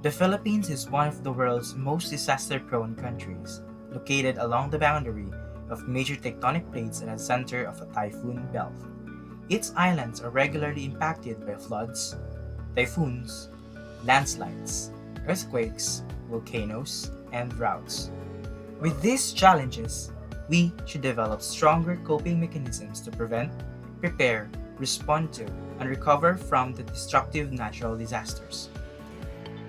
The Philippines is one of the world's most disaster-prone countries, located along the boundary of major tectonic plates at the center of a typhoon belt. Its islands are regularly impacted by floods, typhoons, landslides, earthquakes, volcanoes, and droughts. With these challenges, we should develop stronger coping mechanisms to prevent, prepare, respond to, and recover from the destructive natural disasters.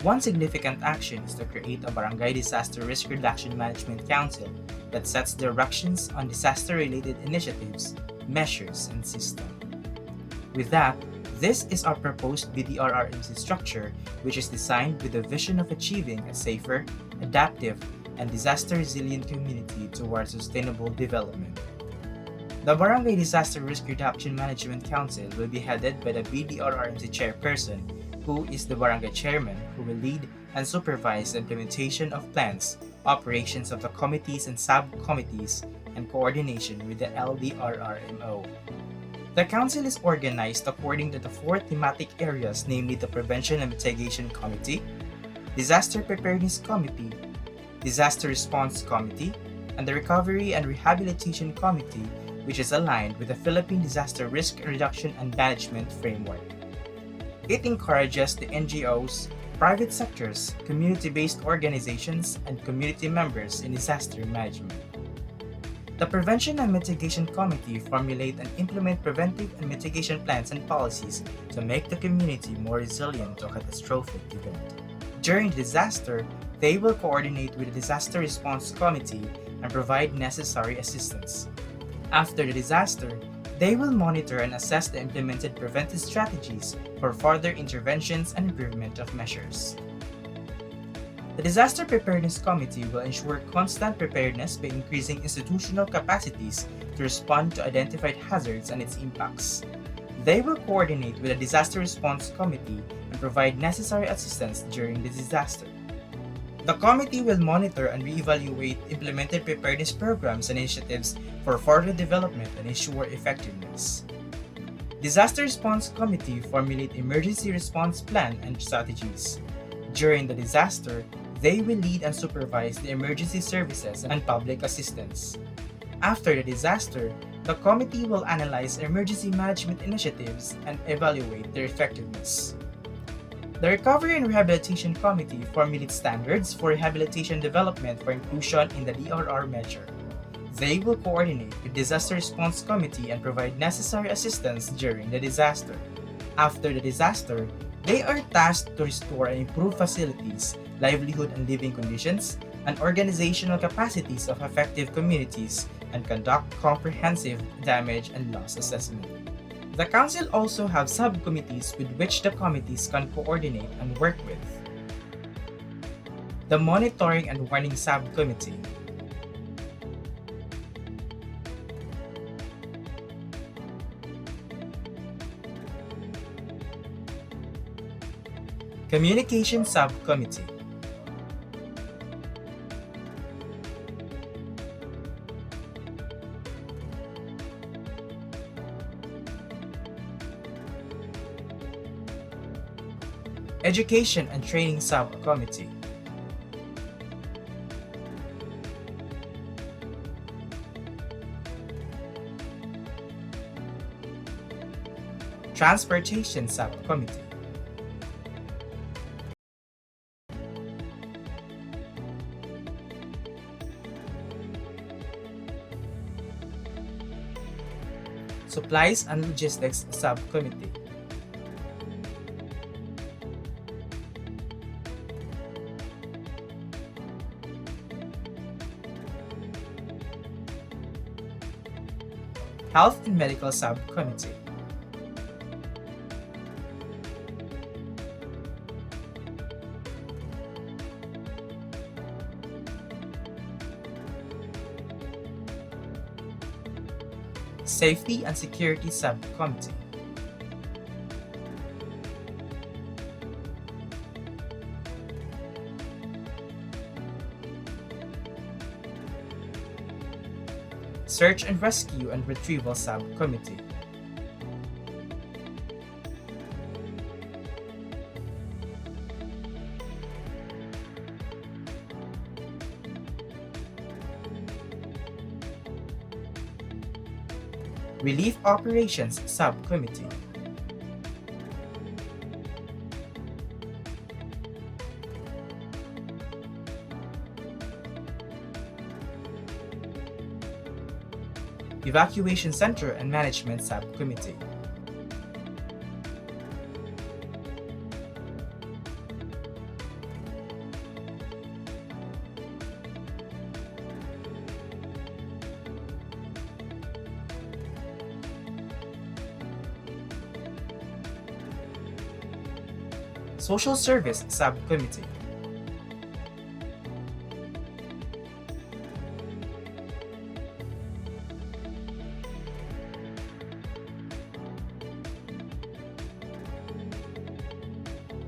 One significant action is to create a Barangay Disaster Risk Reduction Management Council that sets directions on disaster-related initiatives, measures, and systems. With that, this is our proposed BDRRMC structure, which is designed with the vision of achieving a safer, adaptive, and disaster-resilient community towards sustainable development. The Barangay Disaster Risk Reduction Management Council will be headed by the BDRRMC chairperson, who is the barangay chairman who will lead and supervise the implementation of plans, operations of the committees and subcommittees, and coordination with the LDRRMO. The council is organized according to the four thematic areas, namely the Prevention and Mitigation Committee, Disaster Preparedness Committee, Disaster Response Committee, and the Recovery and Rehabilitation Committee, which is aligned with the Philippine Disaster Risk Reduction and Management Framework. It encourages the NGOs, private sectors, community-based organizations, and community members in disaster management. The Prevention and Mitigation Committee formulate and implement preventive and mitigation plans and policies to make the community more resilient to a catastrophic event. During the disaster, they will coordinate with the Disaster Response Committee and provide necessary assistance. After the disaster, they will monitor and assess the implemented preventive strategies for further interventions and improvement of measures. The Disaster Preparedness Committee will ensure constant preparedness by increasing institutional capacities to respond to identified hazards and its impacts. They will coordinate with the Disaster Response Committee and provide necessary assistance during the disaster. The committee will monitor and reevaluate implemented preparedness programs and initiatives for further development and ensure effectiveness. Disaster Response Committee formulate emergency response plan and strategies. During the disaster, they will lead and supervise the emergency services and public assistance. After the disaster, the committee will analyze emergency management initiatives and evaluate their effectiveness. The Recovery and Rehabilitation Committee formulates standards for rehabilitation development for inclusion in the DRR measure. They will coordinate with Disaster Response Committee and provide necessary assistance during the disaster. After the disaster, they are tasked to restore and improve facilities, livelihood and living conditions, and organizational capacities of affected communities and conduct comprehensive damage and loss assessment. The Council also have subcommittees with which the committees can coordinate and work with. The Monitoring and Warning Subcommittee. Communication Subcommittee. Education and Training Subcommittee. Transportation Subcommittee. Supplies and Logistics Subcommittee. Health and Medical Subcommittee. Safety and Security Subcommittee. Search and Rescue and Retrieval Subcommittee. Relief Operations Subcommittee. Evacuation Center and Management Subcommittee. Social Service Subcommittee.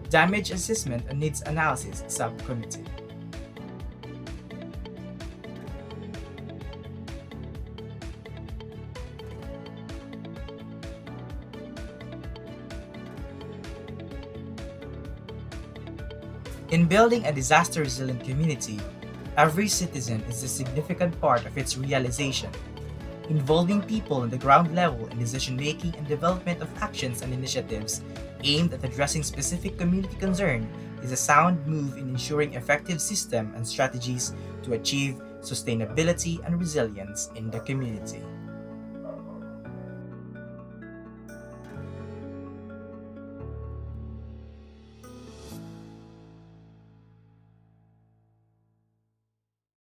Damage Assessment and Needs Analysis Subcommittee. In building a disaster-resilient community, every citizen is a significant part of its realization. Involving people on the ground level in decision-making and development of actions and initiatives aimed at addressing specific community concern is a sound move in ensuring effective system and strategies to achieve sustainability and resilience in the community.